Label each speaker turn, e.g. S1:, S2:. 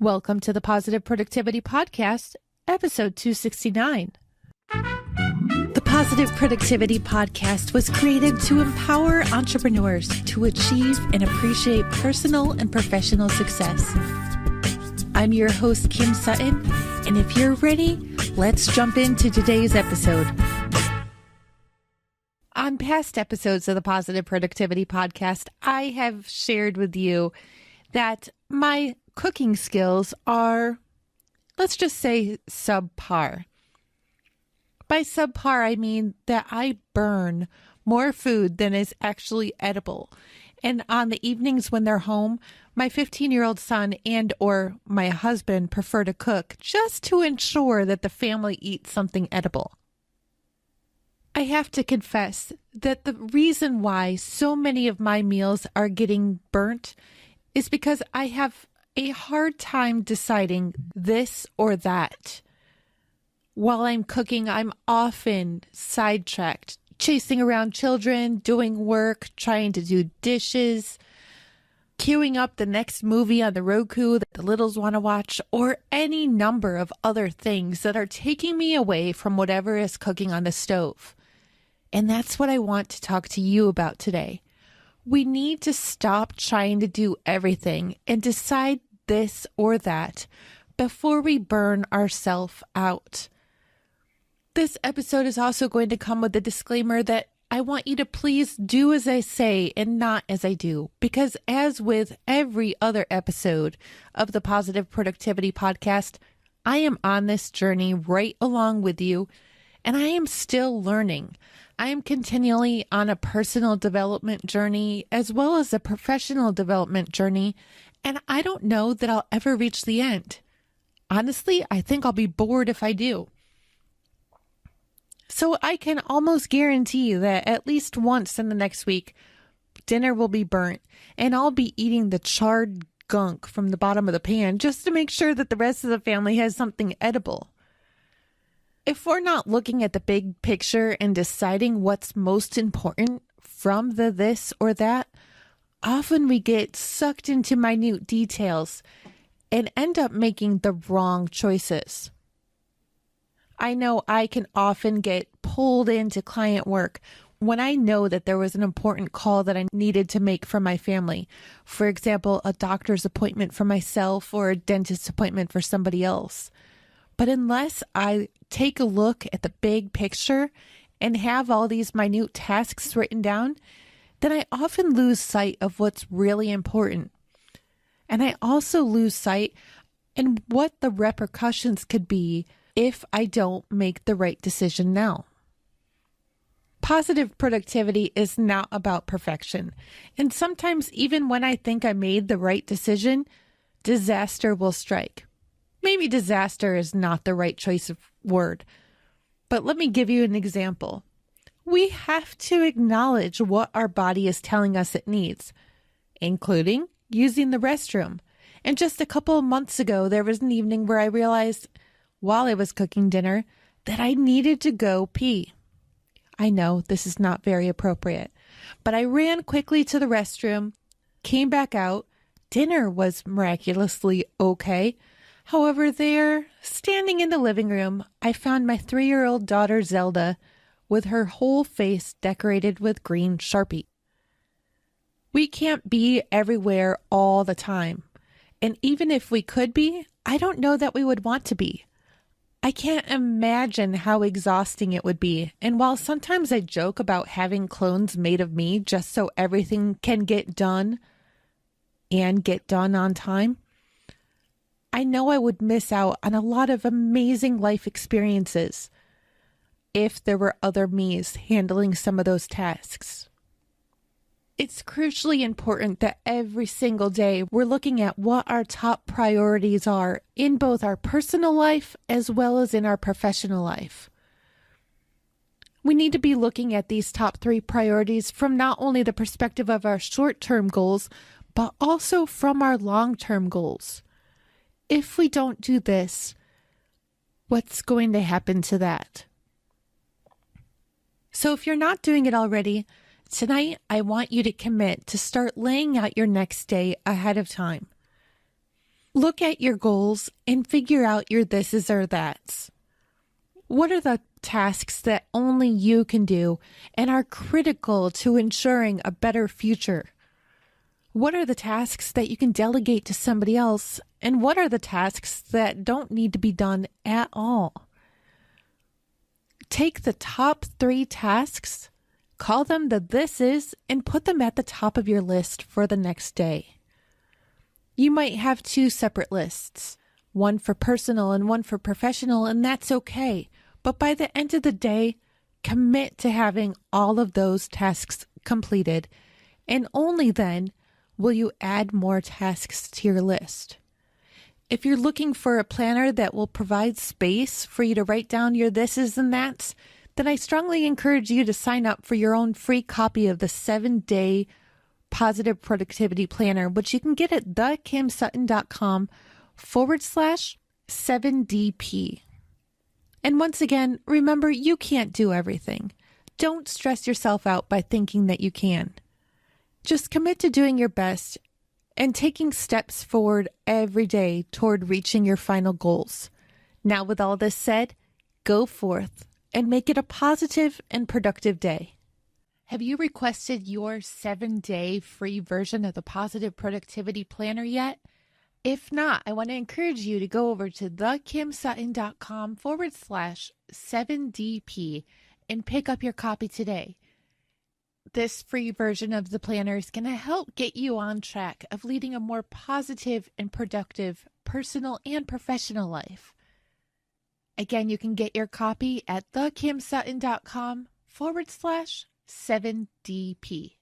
S1: Welcome to the Positive Productivity Podcast, episode 269. The Positive Productivity Podcast was created to empower entrepreneurs to achieve and appreciate personal and professional success. I'm your host, Kim Sutton, and if you're ready, let's jump into today's episode. On past episodes of the Positive Productivity Podcast, I have shared with you that my cooking skills are, let's just say, subpar. By subpar, I mean that I burn more food than is actually edible. And on the evenings when they're home, my 15-year-old son and or my husband prefer to cook just to ensure that the family eats something edible. I have to confess that the reason why so many of my meals are getting burnt is because I have a hard time deciding this or that. While I'm cooking, I'm often sidetracked, chasing around children, doing work, trying to do dishes, queuing up the next movie on the Roku that the littles want to watch, or any number of other things that are taking me away from whatever is cooking on the stove. And that's what I want to talk to you about today. We need to stop trying to do everything and decide this or that before we burn ourselves out. This episode is also going to come with a disclaimer that I want you to please do as I say and not as I do, because as with every other episode of the Positive Productivity Podcast, I am on this journey right along with you, and I am still learning. I am continually on a personal development journey as well as a professional development journey, and I don't know that I'll ever reach the end. Honestly, I think I'll be bored if I do. So I can almost guarantee that at least once in the next week, dinner will be burnt, and I'll be eating the charred gunk from the bottom of the pan just to make sure that the rest of the family has something edible. If we're not looking at the big picture and deciding what's most important from the this or that, often we get sucked into minute details and end up making the wrong choices. I know I can often get pulled into client work when I know that there was an important call that I needed to make for my family. For example, a doctor's appointment for myself or a dentist appointment for somebody else. But unless I take a look at the big picture and have all these minute tasks written down, then I often lose sight of what's really important. And I also lose sight in what the repercussions could be if I don't make the right decision now. Positive productivity is not about perfection. And sometimes even when I think I made the right decision, disaster will strike. Maybe disaster is not the right choice of word, but let me give you an example. We have to acknowledge what our body is telling us it needs, including using the restroom. And just a couple of months ago, there was an evening where I realized, while I was cooking dinner, that I needed to go pee. I know this is not very appropriate, but I ran quickly to the restroom, came back out. Dinner was miraculously okay. However, there, standing in the living room, I found my 3-year-old daughter Zelda with her whole face decorated with green Sharpie. We can't be everywhere all the time. And even if we could be, I don't know that we would want to be. I can't imagine how exhausting it would be. And while sometimes I joke about having clones made of me just so everything can get done and get done on time, I know I would miss out on a lot of amazing life experiences if there were other me's handling some of those tasks. It's crucially important that every single day we're looking at what our top priorities are in both our personal life as well as in our professional life. We need to be looking at these top 3 priorities from not only the perspective of our short-term goals, but also from our long-term goals. If we don't do this, what's going to happen to that? So if you're not doing it already, tonight I want you to commit to start laying out your next day ahead of time. Look at your goals and figure out your thises or that's. What are the tasks that only you can do and are critical to ensuring a better future? What are the tasks that you can delegate to somebody else? And what are the tasks that don't need to be done at all? Take the top 3 tasks, call them the this is, and put them at the top of your list for the next day. You might have 2 separate lists, one for personal and one for professional, and that's okay. But by the end of the day, commit to having all of those tasks completed, and only then will you add more tasks to your list. If you're looking for a planner that will provide space for you to write down your thises and that's, then I strongly encourage you to sign up for your own free copy of the 7-day Positive Productivity Planner, which you can get at thekimsutton.com/7DP. And once again, remember, you can't do everything. Don't stress yourself out by thinking that you can. Just commit to doing your best and taking steps forward every day toward reaching your final goals. Now, with all this said, go forth and make it a positive and productive day. Have you requested your 7-day free version of the Positive Productivity Planner yet? If not, I want to encourage you to go over to thekimsutton.com/7DP and pick up your copy today. This free version of the planner is going to help get you on track of leading a more positive and productive personal and professional life. Again, you can get your copy at thekimsutton.com/7DP.